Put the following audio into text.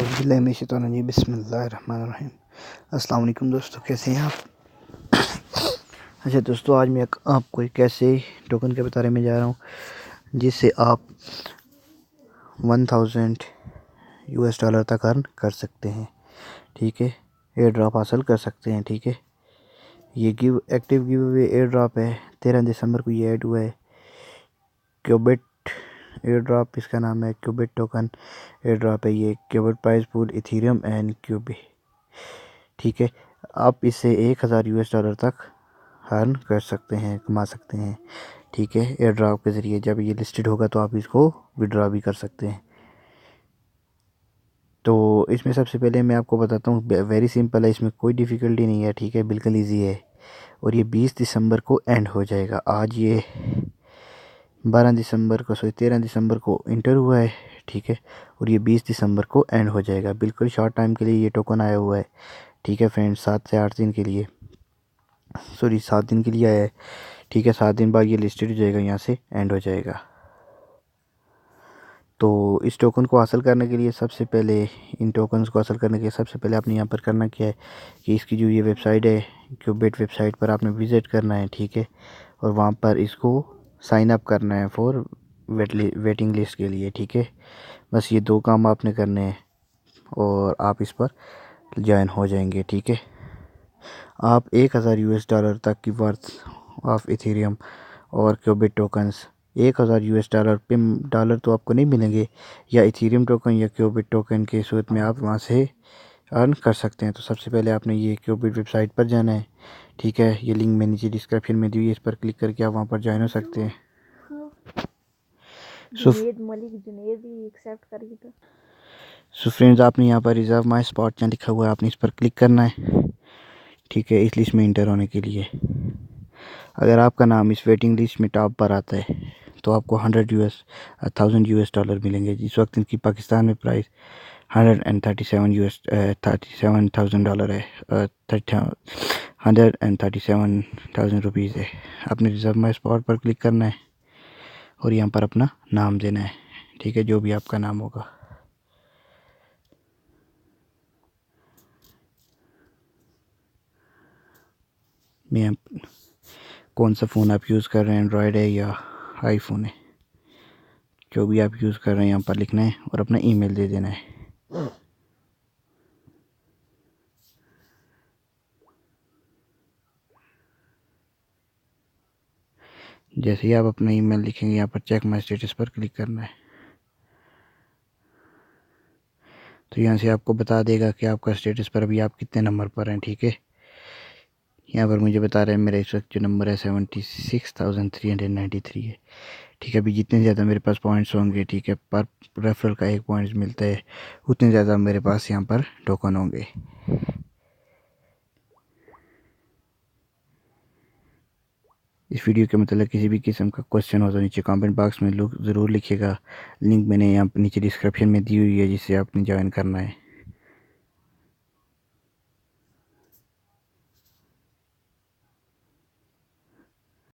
बिस्मिल्लाहिर्रहमानिर्रहीम। अस्सलाम वालेकुम दोस्तों, कैसे हैं आप? अच्छा दोस्तों, आज मैं आपको एक ऐसे टोकन के बारे में जा रहा हूँ जिससे आप 1000 US डॉलर तक अर्न कर सकते हैं। ठीक है, एयर ड्रॉप हासिल कर सकते हैं। ठीक है, ये active give away air drop है। 13 दिसंबर को ये ऐड हुआ है। क्यूबिट एयर ड्रॉप, इसका नाम है क्यूबिट टोकन एयर ड्रॉप है। ये Qubit prize pool Ethereum and QOB। ठीक है, आप इससे 1000 US डॉलर तक अर्न कर सकते हैं, कमा सकते हैं। ठीक है, एयर ड्रॉप के ज़रिए जब ये लिस्टेड होगा तो आप इसको विड्रॉ भी कर सकते हैं। तो इसमें सबसे पहले मैं आपको बताता हूँ, वेरी सिंपल है, इसमें कोई डिफ़िकल्टी नहीं है। ठीक है, बिल्कुल ईजी है। और ये 20 दिसंबर को एंड हो जाएगा। आज ये 13 दिसंबर को इंटर हुआ है। ठीक है, और ये 20 दिसंबर को एंड हो जाएगा। बिल्कुल शॉर्ट टाइम के लिए ये टोकन आया हुआ है। ठीक है फ्रेंड्स, 7 से 8 दिन के लिए, 7 दिन के लिए आया है। ठीक है, 7 दिन बाद ये लिस्टेड हो जाएगा, यहाँ से एंड हो जाएगा। तो इस टोकन को हासिल करने के लिए सबसे पहले, इन टोकन्स को हासिल करने के लिए सबसे पहले आपने यहाँ पर करना क्या है कि इसकी जो ये वेबसाइट है, क्यूबिट वेबसाइट पर आपने विज़िट करना है। ठीक है, और वहाँ पर इसको साइन अप करना है फॉर वेटिंग लिस्ट के लिए। ठीक है, बस ये 2 काम आपने करने हैं और आप इस पर ज्वाइन हो जाएंगे। ठीक है, आप 1000 US डॉलर तक की वर्थ ऑफ इथेरियम और क्यूबिट टोकन्स, 1000 US डॉलर पिम डॉलर तो आपको नहीं मिलेंगे, या इथेरियम टोकन या क्यूबिट टोकन के सूरत में आप वहाँ से अर्न कर सकते हैं। तो सबसे पहले आपने ये क्यूबिट वेबसाइट पर जाना है। ठीक है, ये लिंक मैं नीचे डिस्क्रिप्शन में दी हुई है, इस पर क्लिक करके आप वहाँ पर ज्वाइन हो सकते हैं। सो फ्रेंड्स, आपने यहाँ पर रिजर्व माई स्पॉट जहाँ लिखा हुआ है, आपने इस पर क्लिक करना है। ठीक है, इस लिस्ट में इंटर होने के लिए अगर आपका नाम इस वेटिंग लिस्ट में टॉप पर आता है तो आपको 1000 US डॉलर मिलेंगे। जिस वक्त इनकी पाकिस्तान में प्राइस 137,000 डॉलर है, 137,000 रुपीज़ है। आपने रिजर्व माई स्पॉट पर क्लिक करना है और यहाँ पर अपना नाम देना है। ठीक है, जो भी आपका नाम होगा। मैं कौन सा फ़ोन आप यूज़ कर रहे हैं, एंड्रॉयड है या आईफोन है, जो भी आप यूज़ कर रहे हैं यहाँ पर लिखना है और अपना ईमेल दे देना है। जैसे ही आप अपना ईमेल लिखेंगे, यहाँ पर चेक माई स्टेटस पर क्लिक करना है। तो यहाँ से आपको बता देगा कि आपका स्टेटस पर अभी आप कितने नंबर पर हैं। ठीक है, यहाँ पर मुझे बता रहे हैं मेरा इस वक्त जो नंबर है 76,393 है। ठीक है, अभी जितने ज़्यादा मेरे पास पॉइंट्स होंगे, ठीक है, पर रेफरल का 1 पॉइंट्स मिलता है, उतने ज़्यादा मेरे पास यहाँ पर टोकन होंगे। इस वीडियो के मतलब किसी भी किस्म का क्वेश्चन हो तो नीचे कमेंट बॉक्स में लोग ज़रूर लिखिएगा। लिंक मैंने यहाँ नीचे डिस्क्रिप्शन में दी हुई है, जिससे आपने ज्वाइन करना है।